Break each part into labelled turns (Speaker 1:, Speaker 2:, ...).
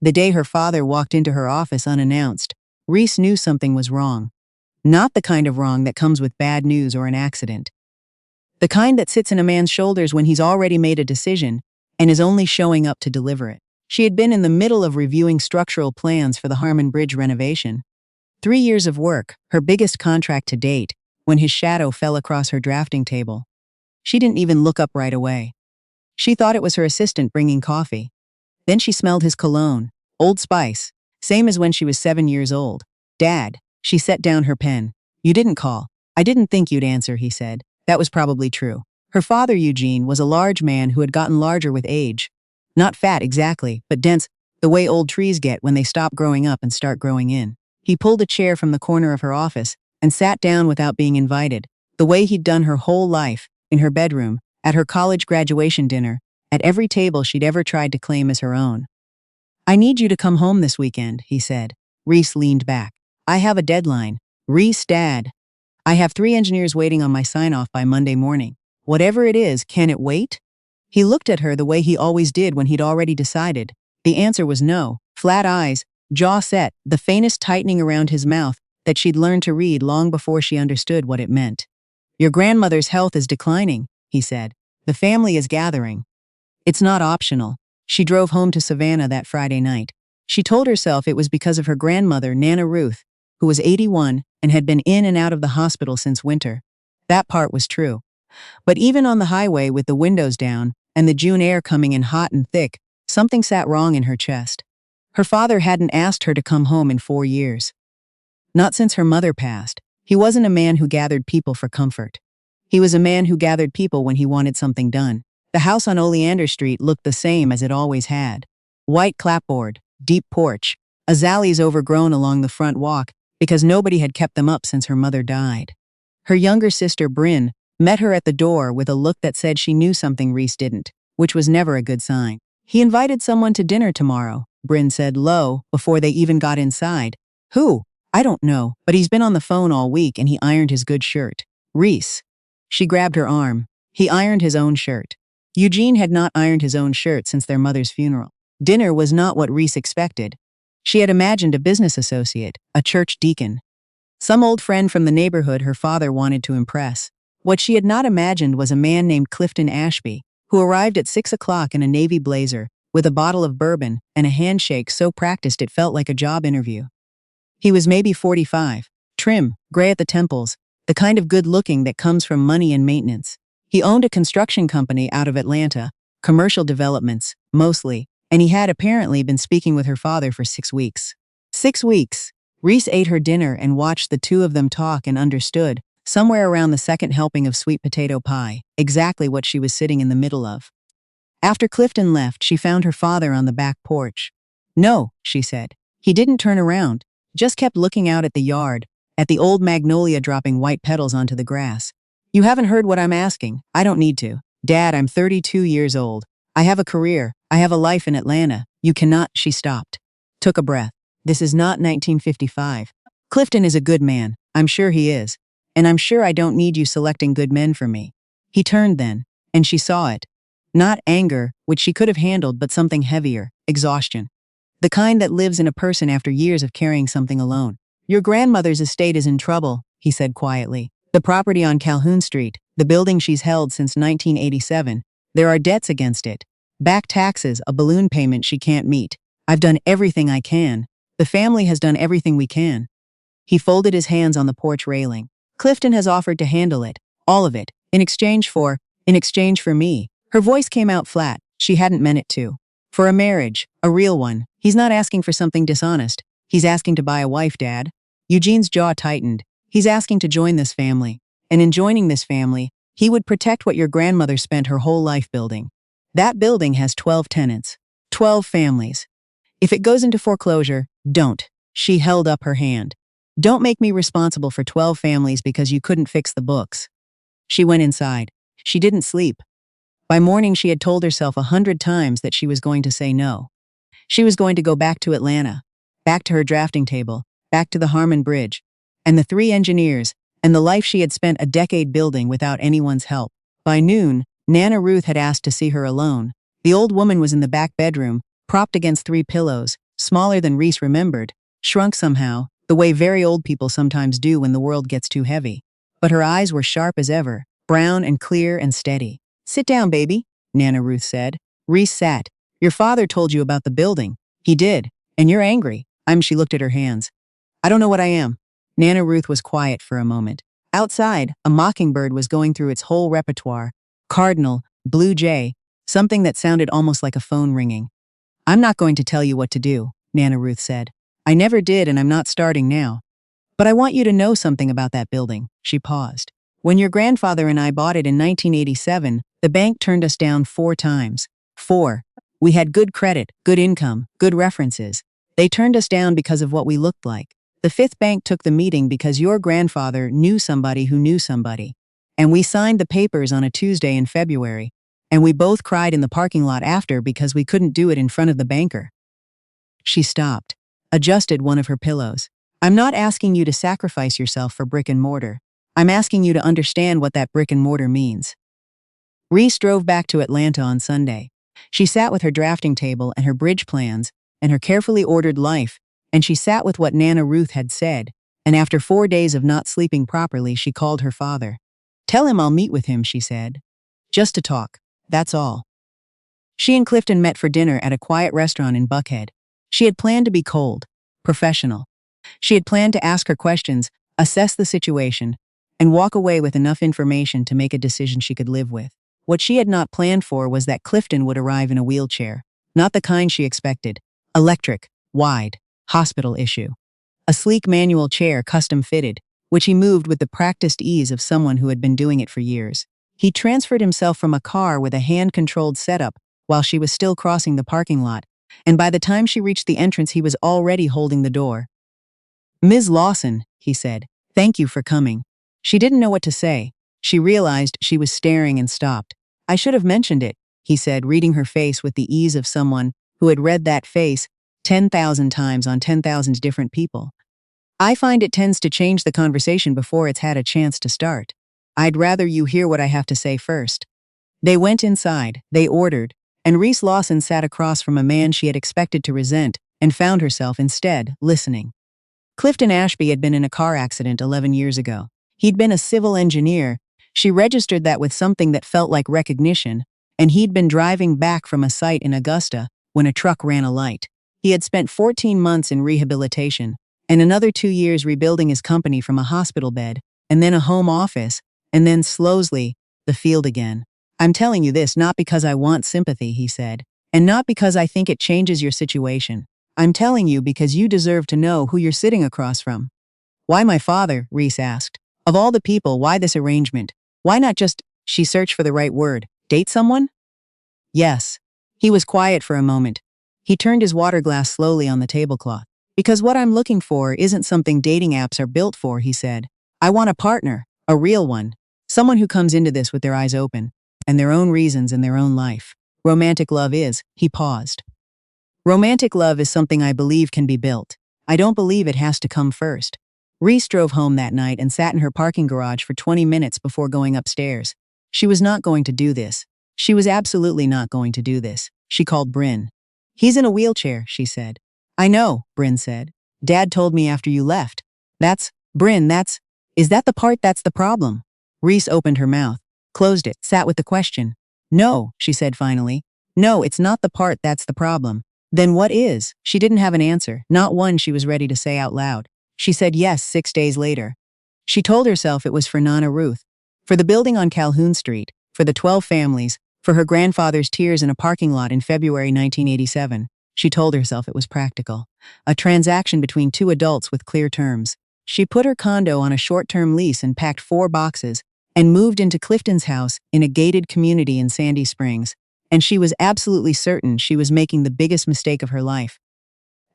Speaker 1: The day her father walked into her office unannounced, Reese knew something was wrong. Not the kind of wrong that comes with bad news or an accident. The kind that sits in a man's shoulders when he's already made a decision and is only showing up to deliver it. She had been in the middle of reviewing structural plans for the Harmon Bridge renovation. 3 years of work, her biggest contract to date, when his shadow fell across her drafting table. She didn't even look up right away. She thought it was her assistant bringing coffee. Then she smelled his cologne, Old Spice, same as when she was 7 years old. "Dad," she set down her pen. "You didn't call. I didn't think you'd answer," he said. That was probably true. Her father, Eugene, was a large man who had gotten larger with age. Not fat exactly, but dense, the way old trees get when they stop growing up and start growing in. He pulled a chair from the corner of her office and sat down without being invited, the way he'd done her whole life, in her bedroom, at her college graduation dinner, at every table she'd ever tried to claim as her own. "I need you to come home this weekend," he said. Reese leaned back. "I have a deadline." "Reese, Dad. I have 3 engineers waiting on my sign-off by Monday morning. Whatever it is, can it wait?" He looked at her the way he always did when he'd already decided. The answer was no. Flat eyes, jaw set, the faintest tightening around his mouth that she'd learned to read long before she understood what it meant. "Your grandmother's health is declining," he said. "The family is gathering. It's not optional." She drove home to Savannah that Friday night. She told herself it was because of her grandmother, Nana Ruth, who was 81 and had been in and out of the hospital since winter. That part was true. But even on the highway with the windows down and the June air coming in hot and thick, something sat wrong in her chest. Her father hadn't asked her to come home in 4 years. Not since her mother passed. He wasn't a man who gathered people for comfort. He was a man who gathered people when he wanted something done. The house on Oleander Street looked the same as it always had. White clapboard, deep porch, azaleas overgrown along the front walk because nobody had kept them up since her mother died. Her younger sister, Bryn, met her at the door with a look that said she knew something Reese didn't, which was never a good sign. "He invited someone to dinner tomorrow," Bryn said low before they even got inside. "Who?" "I don't know, but he's been on the phone all week and he ironed his good shirt." "Reese." She grabbed her arm. He ironed his own shirt. Eugene had not ironed his own shirt since their mother's funeral. Dinner was not what Reese expected. She had imagined a business associate, a church deacon, some old friend from the neighborhood her father wanted to impress. What she had not imagined was a man named Clifton Ashby, who arrived at 6 o'clock in a navy blazer, with a bottle of bourbon and a handshake so practiced it felt like a job interview. He was maybe 45, trim, gray at the temples, the kind of good-looking that comes from money and maintenance. He owned a construction company out of Atlanta, commercial developments, mostly, and he had apparently been speaking with her father for 6 weeks. 6 weeks. Reese ate her dinner and watched the two of them talk and understood, somewhere around the second helping of sweet potato pie, exactly what she was sitting in the middle of. After Clifton left, she found her father on the back porch. "No," she said. He didn't turn around, just kept looking out at the yard, at the old magnolia dropping white petals onto the grass. "You haven't heard what I'm asking. I don't need to. Dad, I'm 32 years old. I have a career. I have a life in Atlanta. You cannot." She stopped. Took a breath. "This is not 1955. Clifton is a good man. I'm sure he is. And I'm sure I don't need you selecting good men for me." He turned then, and she saw it. Not anger, which she could have handled, but something heavier, exhaustion. The kind that lives in a person after years of carrying something alone. "Your grandmother's estate is in trouble," he said quietly. "The property on Calhoun Street, the building she's held since 1987, there are debts against it. Back taxes, a balloon payment she can't meet. I've done everything I can. The family has done everything we can." He folded his hands on the porch railing. "Clifton has offered to handle it, all of it, in exchange for me." Her voice came out flat. She hadn't meant it to. "For a marriage, a real one. He's not asking for something dishonest. He's asking to buy a wife, Dad." Eugene's jaw tightened. "He's asking to join this family. And in joining this family, he would protect what your grandmother spent her whole life building. That building has 12 tenants. 12 families. If it goes into foreclosure, don't." She held up her hand. "Don't make me responsible for 12 families because you couldn't fix the books." She went inside. She didn't sleep. By morning she had told herself 100 times that she was going to say no. She was going to go back to Atlanta, back to her drafting table, back to the Harmon Bridge, and the 3 engineers, and the life she had spent a decade building without anyone's help. By noon, Nana Ruth had asked to see her alone. The old woman was in the back bedroom, propped against 3 pillows, smaller than Reese remembered, shrunk somehow, the way very old people sometimes do when the world gets too heavy. But her eyes were sharp as ever, brown and clear and steady. "Sit down, baby," Nana Ruth said. Reese sat. "Your father told you about the building." "He did. And you're angry." She looked at her hands. "I don't know what I am." Nana Ruth was quiet for a moment. Outside, a mockingbird was going through its whole repertoire. Cardinal, blue jay, something that sounded almost like a phone ringing. "I'm not going to tell you what to do," Nana Ruth said. "I never did and I'm not starting now. But I want you to know something about that building." She paused. "When your grandfather and I bought it in 1987, the bank turned us down 4 times. 4. We had good credit, good income, good references. They turned us down because of what we looked like. The 5th bank took the meeting because your grandfather knew somebody who knew somebody. And we signed the papers on a Tuesday in February. And we both cried in the parking lot after because we couldn't do it in front of the banker." She stopped, adjusted one of her pillows. "I'm not asking you to sacrifice yourself for brick and mortar. I'm asking you to understand what that brick and mortar means." Reese drove back to Atlanta on Sunday. She sat with her drafting table and her bridge plans and her carefully ordered life, and she sat with what Nana Ruth had said, and after 4 days of not sleeping properly, she called her father. "Tell him I'll meet with him," she said. "Just to talk. That's all." She and Clifton met for dinner at a quiet restaurant in Buckhead. She had planned to be cold, professional. She had planned to ask her questions, assess the situation, and walk away with enough information to make a decision she could live with. What she had not planned for was that Clifton would arrive in a wheelchair, not the kind she expected. Electric, wide, hospital issue. A sleek manual chair custom-fitted, which he moved with the practiced ease of someone who had been doing it for years. He transferred himself from a car with a hand-controlled setup while she was still crossing the parking lot, and by the time she reached the entrance he was already holding the door. "Ms. Lawson," he said, "thank you for coming." She didn't know what to say. She realized she was staring and stopped. "I should have mentioned it," he said, reading her face with the ease of someone who had read that face 10,000 times on 10,000 different people. "I find it tends to change the conversation before it's had a chance to start. I'd rather you hear what I have to say first." They went inside, they ordered, and Reese Lawson sat across from a man she had expected to resent and found herself instead listening. Clifton Ashby had been in a car accident 11 years ago. He'd been a civil engineer. She registered that with something that felt like recognition, and he'd been driving back from a site in Augusta when a truck ran a light. He had spent 14 months in rehabilitation, and another 2 years rebuilding his company from a hospital bed, and then a home office, and then slowly, the field again. "I'm telling you this not because I want sympathy," he said, "and not because I think it changes your situation. I'm telling you because you deserve to know who you're sitting across from." "Why my father?" Reese asked. "Of all the people, why this arrangement? Why not just," she searched for the right word, "date someone?" "Yes." He was quiet for a moment. He turned his water glass slowly on the tablecloth. "Because what I'm looking for isn't something dating apps are built for," he said. "I want a partner, a real one. Someone who comes into this with their eyes open, and their own reasons in their own life. Romantic love is," he paused. "Romantic love is something I believe can be built. I don't believe it has to come first." Reese drove home that night and sat in her parking garage for 20 minutes before going upstairs. She was not going to do this. She was absolutely not going to do this. She called Bryn. "He's in a wheelchair," she said. "I know," Bryn said. "Dad told me after you left." Bryn, is that the part that's the problem?" Reese opened her mouth, closed it, sat with the question. "No," she said finally. "No, it's not the part that's the problem." "Then what is?" She didn't have an answer, not one she was ready to say out loud. She said yes 6 days later. She told herself it was for Nana Ruth, for the building on Calhoun Street, for the 12 families, for her grandfather's tears in a parking lot in February 1987. She told herself it was practical. A transaction between 2 adults with clear terms. She put her condo on a short-term lease and packed 4 boxes and moved into Clifton's house in a gated community in Sandy Springs. And she was absolutely certain she was making the biggest mistake of her life.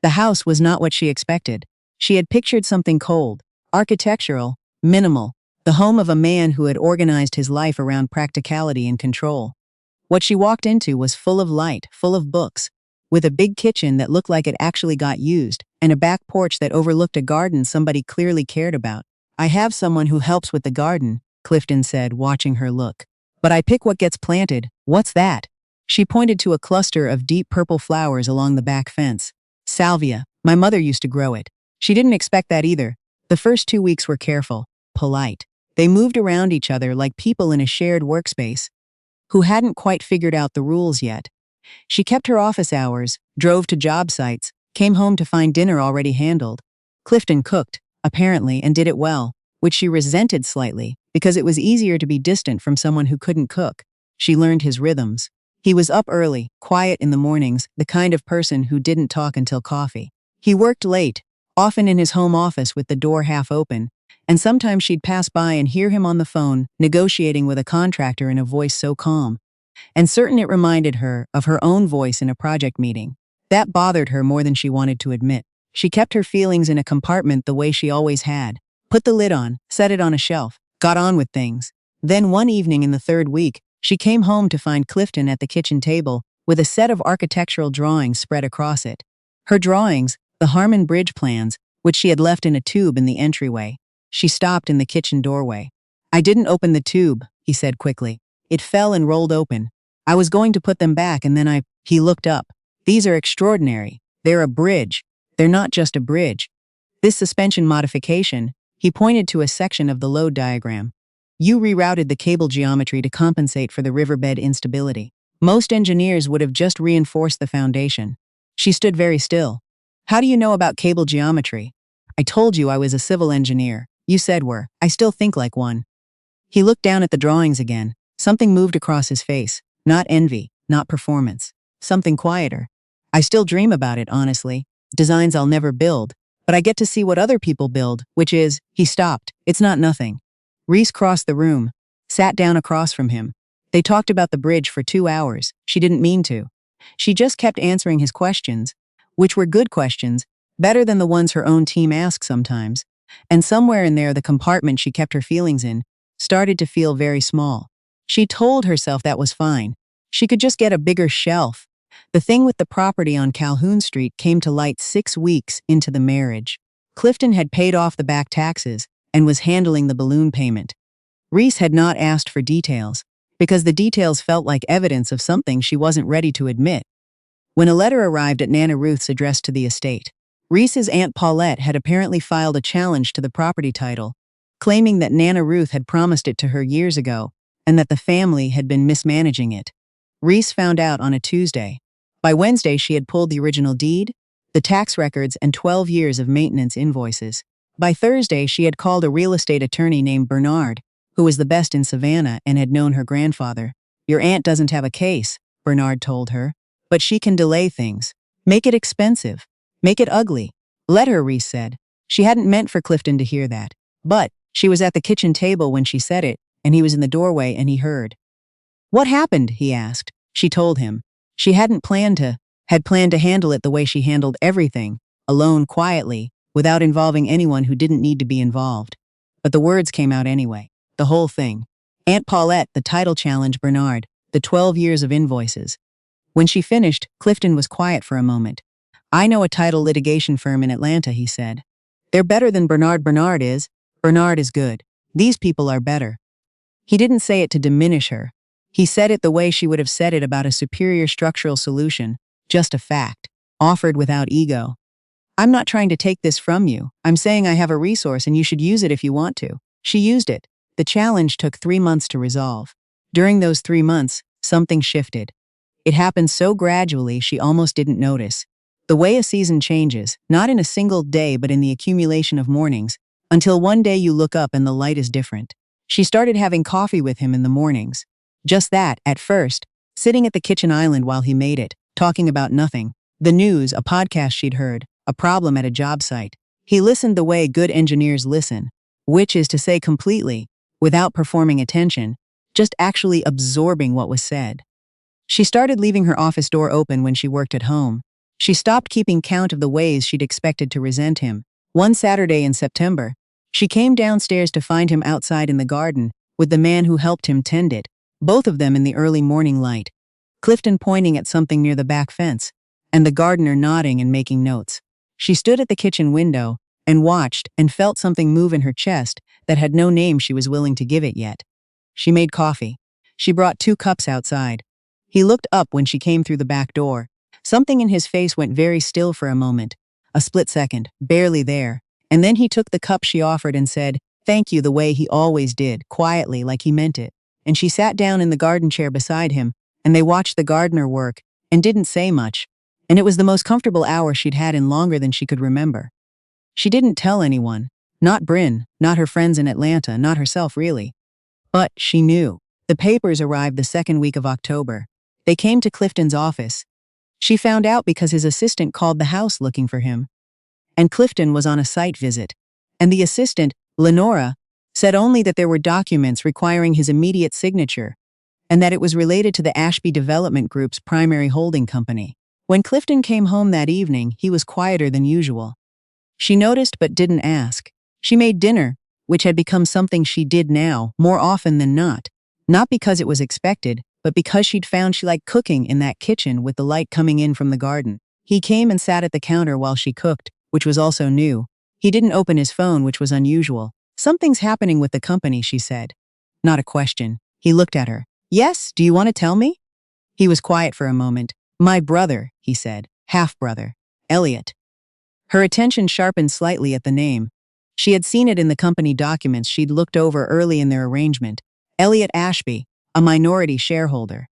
Speaker 1: The house was not what she expected. She had pictured something cold, architectural, minimal, the home of a man who had organized his life around practicality and control. What she walked into was full of light, full of books, with a big kitchen that looked like it actually got used, and a back porch that overlooked a garden somebody clearly cared about. "I have someone who helps with the garden," Clifton said, watching her look. "But I pick what gets planted." "What's that?" She pointed to a cluster of deep purple flowers along the back fence. Salvia. My mother used to grow it. She didn't expect that either. The first 2 weeks were careful, polite. They moved around each other like people in a shared workspace who hadn't quite figured out the rules yet. She kept her office hours, drove to job sites, came home to find dinner already handled. Clifton cooked, apparently, and did it well, which she resented slightly because it was easier to be distant from someone who couldn't cook. She learned his rhythms. He was up early, quiet in the mornings, the kind of person who didn't talk until coffee. He worked late, often in his home office with the door half open, and sometimes she'd pass by and hear him on the phone, negotiating with a contractor in a voice so calm and certain it reminded her of her own voice in a project meeting. That bothered her more than she wanted to admit. She kept her feelings in a compartment the way she always had. Put the lid on, set it on a shelf, got on with things. Then one evening in the third week, she came home to find Clifton at the kitchen table with a set of architectural drawings spread across it. Her drawings, the Harmon Bridge plans, which she had left in a tube in the entryway. She stopped in the kitchen doorway. "I didn't open the tube," he said quickly. "It fell and rolled open. I was going to put them back and then He looked up. "These are extraordinary. They're a bridge. They're not just a bridge. This suspension modification," he pointed to a section of the load diagram. "You rerouted the cable geometry to compensate for the riverbed instability. Most engineers would have just reinforced the foundation." She stood very still. "How do you know about cable geometry?" "I told you I was a civil engineer. You said were. I still think like one." He looked down at the drawings again. Something moved across his face. Not envy, not performance. Something quieter. "I still dream about it, honestly. Designs I'll never build. But I get to see what other people build, which is," he stopped. "It's not nothing." Reese crossed the room, sat down across from him. They talked about the bridge for 2 hours. She didn't mean to. She just kept answering his questions, which were good questions, better than the ones her own team asked sometimes. And somewhere in there, the compartment she kept her feelings in started to feel very small. She told herself that was fine. She could just get a bigger shelf. The thing with the property on Calhoun Street came to light 6 weeks into the marriage. Clifton had paid off the back taxes and was handling the balloon payment. Reese had not asked for details, because the details felt like evidence of something she wasn't ready to admit. When a letter arrived at Nana Ruth's addressed to the estate, Reese's Aunt Paulette had apparently filed a challenge to the property title, claiming that Nana Ruth had promised it to her years ago and that the family had been mismanaging it. Reese found out on a Tuesday. By Wednesday, she had pulled the original deed, the tax records, and 12 years of maintenance invoices. By Thursday, she had called a real estate attorney named Bernard, who was the best in Savannah and had known her grandfather. "Your aunt doesn't have a case," Bernard told her, "but she can delay things. Make it expensive. Make it ugly. Let her," Reese said. She hadn't meant for Clifton to hear that. But she was at the kitchen table when she said it, and he was in the doorway and he heard. "What happened?" he asked. She told him. She had planned to handle it the way she handled everything, alone, quietly, without involving anyone who didn't need to be involved. But the words came out anyway. The whole thing. Aunt Paulette, the title challenge, Bernard, the 12 years of invoices. When she finished, Clifton was quiet for a moment. "I know a title litigation firm in Atlanta," he said. "They're better than Bernard. Bernard is good. These people are better." He didn't say it to diminish her. He said it the way she would have said it about a superior structural solution, just a fact, offered without ego. "I'm not trying to take this from you. I'm saying I have a resource and you should use it if you want to." She used it. The challenge took 3 months to resolve. During those 3 months, something shifted. It happened so gradually she almost didn't notice. The way a season changes, not in a single day but in the accumulation of mornings, until one day you look up and the light is different. She started having coffee with him in the mornings. Just that, at first, sitting at the kitchen island while he made it, talking about nothing. The news, a podcast she'd heard, a problem at a job site. He listened the way good engineers listen, which is to say completely, without performing attention, just actually absorbing what was said. She started leaving her office door open when she worked at home. She stopped keeping count of the ways she'd expected to resent him. One Saturday in September, she came downstairs to find him outside in the garden with the man who helped him tend it, both of them in the early morning light. Clifton pointing at something near the back fence, and the gardener nodding and making notes. She stood at the kitchen window and watched and felt something move in her chest that had no name she was willing to give it yet. She made coffee. She brought 2 cups outside. He looked up when she came through the back door. Something in his face went very still for a moment. A split second, barely there. And then he took the cup she offered and said, "Thank you," the way he always did, quietly, like he meant it. And she sat down in the garden chair beside him, and they watched the gardener work, and didn't say much. And it was the most comfortable hour she'd had in longer than she could remember. She didn't tell anyone. Not Bryn, not her friends in Atlanta, not herself really. But she knew. The papers arrived the second week of October. They came to Clifton's office. She found out because his assistant called the house looking for him. And Clifton was on a site visit. And the assistant, Lenora, said only that there were documents requiring his immediate signature, and that it was related to the Ashby Development Group's primary holding company. When Clifton came home that evening, he was quieter than usual. She noticed but didn't ask. She made dinner, which had become something she did now, more often than not. Not because it was expected, but because she'd found she liked cooking in that kitchen with the light coming in from the garden. He came and sat at the counter while she cooked, which was also new. He didn't open his phone, which was unusual. "Something's happening with the company," she said. Not a question. He looked at her. "Yes, do you want to tell me?" He was quiet for a moment. "My brother," he said. "Half-brother. Elliot." Her attention sharpened slightly at the name. She had seen it in the company documents she'd looked over early in their arrangement. Elliot Ashby, a minority shareholder.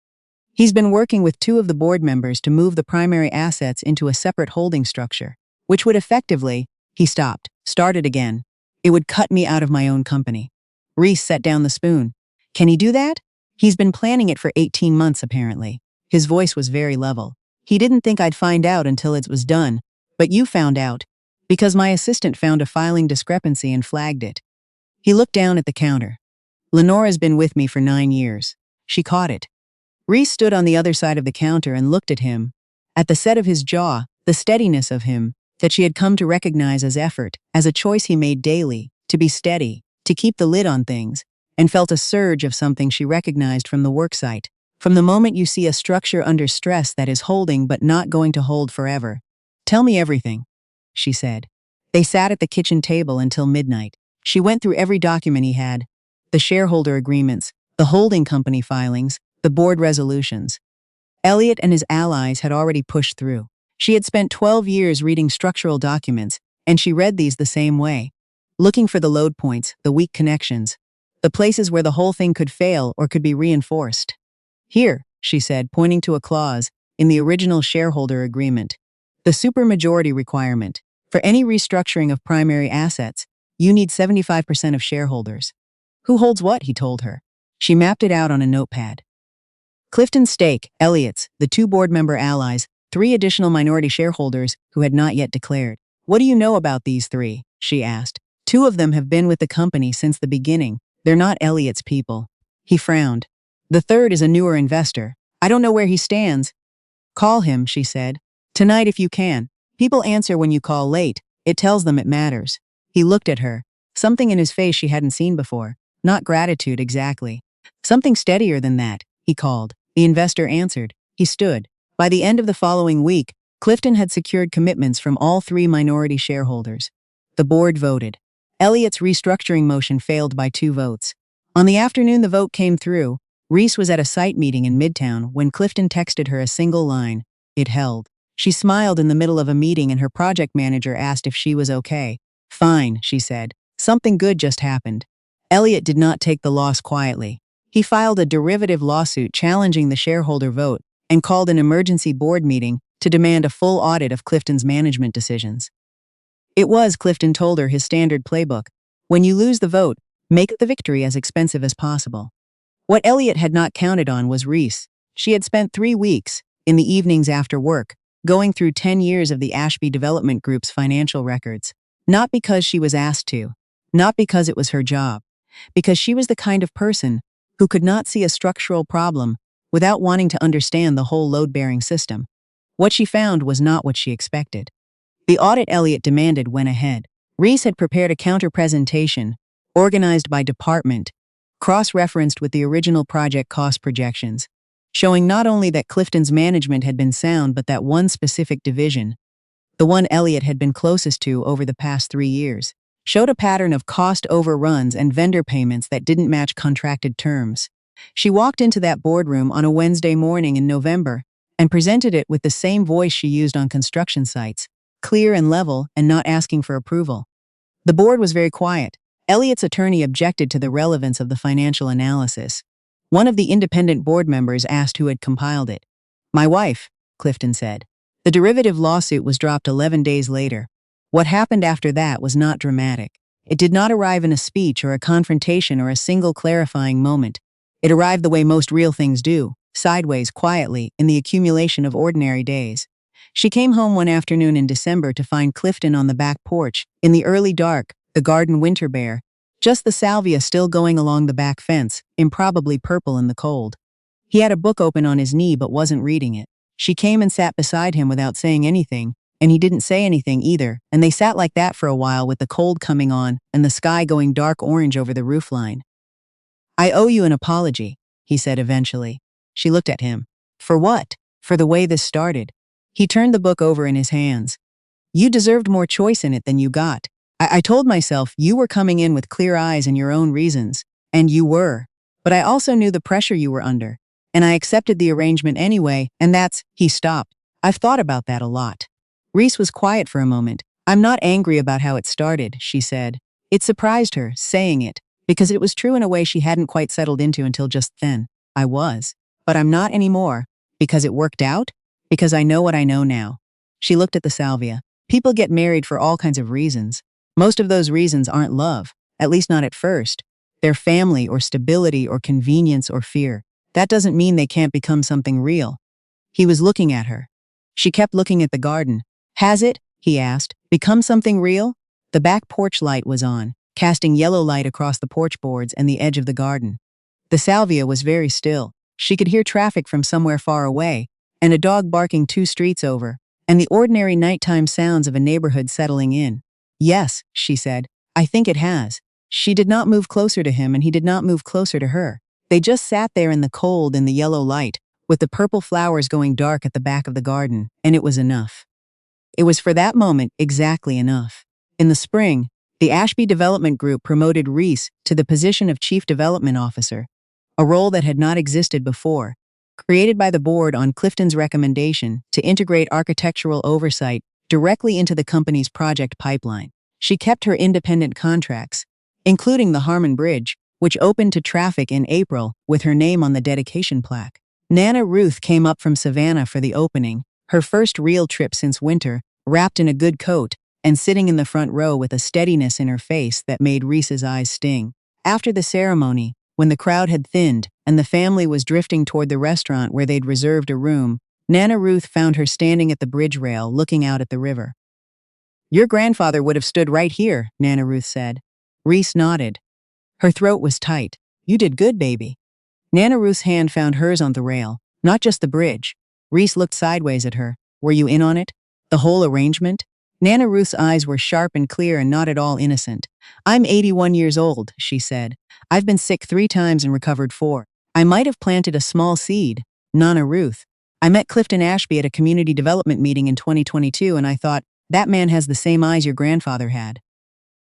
Speaker 1: He's been working with 2 of the board members to move the primary assets into a separate holding structure, which would effectively, he stopped, started again. It would cut me out of my own company. Reese set down the spoon. "Can he do that?" "He's been planning it for 18 months, apparently." His voice was very level. "He didn't think I'd find out until it was done. But you found out. Because my assistant found a filing discrepancy and flagged it." He looked down at the counter. "Lenora's been with me for 9 years. She caught it." Reese stood on the other side of the counter and looked at him. At the set of his jaw, the steadiness of him, that she had come to recognize as effort, as a choice he made daily, to be steady, to keep the lid on things, and felt a surge of something she recognized from the worksite. From the moment you see a structure under stress that is holding but not going to hold forever. "Tell me everything," she said. They sat at the kitchen table until midnight. She went through every document he had, the shareholder agreements, the holding company filings, the board resolutions. Elliot and his allies had already pushed through. She had spent 12 years reading structural documents, and she read these the same way, looking for the load points, the weak connections, the places where the whole thing could fail or could be reinforced. "Here," she said, pointing to a clause in the original shareholder agreement. "The supermajority requirement. For any restructuring of primary assets, you need 75% of shareholders." "Who holds what?" he told her. She mapped it out on a notepad. Clifton's stake, Elliot's, the 2 board member allies, 3 additional minority shareholders who had not yet declared. "What do you know about these 3? She asked. 2 of them have been with the company since the beginning. They're not Elliot's people." He frowned. "The 3rd is a newer investor. I don't know where he stands." "Call him," she said. "Tonight if you can. People answer when you call late. It tells them it matters." He looked at her. Something in his face she hadn't seen before. Not gratitude exactly. "Something steadier than that," he called. The investor answered. He stood. By the end of the following week, Clifton had secured commitments from all 3 minority shareholders. The board voted. Elliot's restructuring motion failed by 2 votes. On the afternoon the vote came through, Reese was at a site meeting in Midtown when Clifton texted her a single line. It held. She smiled in the middle of a meeting and her project manager asked if she was okay. "Fine," she said. "Something good just happened." Elliot did not take the loss quietly. He filed a derivative lawsuit challenging the shareholder vote and called an emergency board meeting to demand a full audit of Clifton's management decisions. It was, Clifton told her, his standard playbook. When you lose the vote, make the victory as expensive as possible. What Elliot had not counted on was Reese. She had spent 3 weeks, in the evenings after work, going through 10 years of the Ashby Development Group's financial records. Not because she was asked to. Not because it was her job. Because she was the kind of person who could not see a structural problem without wanting to understand the whole load-bearing system. What she found was not what she expected. The audit Elliot demanded went ahead. Reese had prepared a counter-presentation, organized by department, cross-referenced with the original project cost projections, showing not only that Clifton's management had been sound but that one specific division, the one Elliot had been closest to over the past 3 years, showed a pattern of cost overruns and vendor payments that didn't match contracted terms. She walked into that boardroom on a Wednesday morning in November, and presented it with the same voice she used on construction sites, clear and level and not asking for approval. The board was very quiet. Elliot's attorney objected to the relevance of the financial analysis. One of the independent board members asked who had compiled it. My wife, Clifton said. The derivative lawsuit was dropped 11 days later. What happened after that was not dramatic. It did not arrive in a speech or a confrontation or a single clarifying moment. It arrived the way most real things do, sideways, quietly, in the accumulation of ordinary days. She came home one afternoon in December to find Clifton on the back porch, in the early dark, the garden winter bare, just the salvia still going along the back fence, improbably purple in the cold. He had a book open on his knee but wasn't reading it. She came and sat beside him without saying anything, and he didn't say anything either, and they sat like that for a while with the cold coming on and the sky going dark orange over the roofline. I owe you an apology, he said eventually. She looked at him. For what? For the way this started. He turned the book over in his hands. You deserved more choice in it than you got. I told myself you were coming in with clear eyes and your own reasons, and you were. But I also knew the pressure you were under, and I accepted the arrangement anyway, and he stopped. I've thought about that a lot. Reese was quiet for a moment. I'm not angry about how it started, she said. It surprised her, saying it, because it was true in a way she hadn't quite settled into until just then. I was. But I'm not anymore. Because it worked out? Because I know what I know now. She looked at the salvia. People get married for all kinds of reasons. Most of those reasons aren't love, at least not at first. They're family or stability or convenience or fear. That doesn't mean they can't become something real. He was looking at her. She kept looking at the garden. Has it, he asked, become something real? The back porch light was on, casting yellow light across the porch boards and the edge of the garden. The salvia was very still. She could hear traffic from somewhere far away, and a dog barking 2 streets over, and the ordinary nighttime sounds of a neighborhood settling in. Yes, she said, I think it has. She did not move closer to him and he did not move closer to her. They just sat there in the cold in the yellow light, with the purple flowers going dark at the back of the garden, and it was enough. It was for that moment exactly enough. In the spring, the Ashby Development Group promoted Reese to the position of Chief Development Officer, a role that had not existed before, created by the board on Clifton's recommendation to integrate architectural oversight directly into the company's project pipeline. She kept her independent contracts, including the Harmon Bridge, which opened to traffic in April with her name on the dedication plaque. Nana Ruth came up from Savannah for the opening, her first real trip since winter, wrapped in a good coat and sitting in the front row with a steadiness in her face that made Reese's eyes sting. After the ceremony, when the crowd had thinned and the family was drifting toward the restaurant where they'd reserved a room, Nana Ruth found her standing at the bridge rail looking out at the river. Your grandfather would have stood right here, Nana Ruth said. Reese nodded. Her throat was tight. You did good, baby. Nana Ruth's hand found hers on the rail, not just the bridge. Reese looked sideways at her. Were you in on it? The whole arrangement? Nana Ruth's eyes were sharp and clear and not at all innocent. I'm 81 years old, she said. I've been sick 3 times and recovered 4. I might have planted a small seed, Nana Ruth. I met Clifton Ashby at a community development meeting in 2022 and I thought, that man has the same eyes your grandfather had.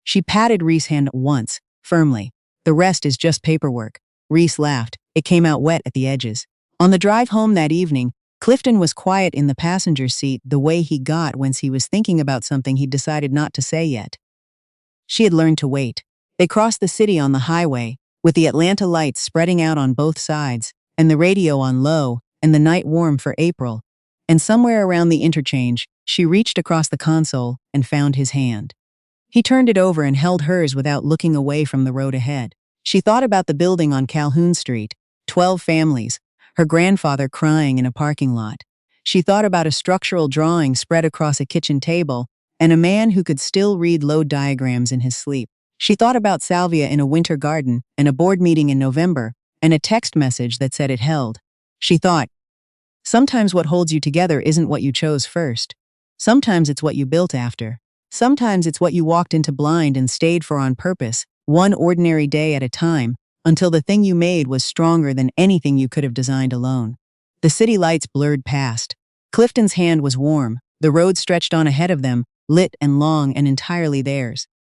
Speaker 1: She patted Reese's hand once, firmly. The rest is just paperwork. Reese laughed. It came out wet at the edges. On the drive home that evening, Clifton was quiet in the passenger seat the way he got when he was thinking about something he'd decided not to say yet. She had learned to wait. They crossed the city on the highway, with the Atlanta lights spreading out on both sides, and the radio on low, and the night warm for April. And somewhere around the interchange, she reached across the console and found his hand. He turned it over and held hers without looking away from the road ahead. She thought about the building on Calhoun Street, 12 families, her grandfather crying in a parking lot. She thought about a structural drawing spread across a kitchen table and a man who could still read load diagrams in his sleep. She thought about salvia in a winter garden and a board meeting in November and a text message that said it held. She thought, sometimes what holds you together isn't what you chose first. Sometimes it's what you built after. Sometimes it's what you walked into blind and stayed for on purpose, one ordinary day at a time, until the thing you made was stronger than anything you could have designed alone. The city lights blurred past. Clifton's hand was warm. The road stretched on ahead of them, lit and long and entirely theirs.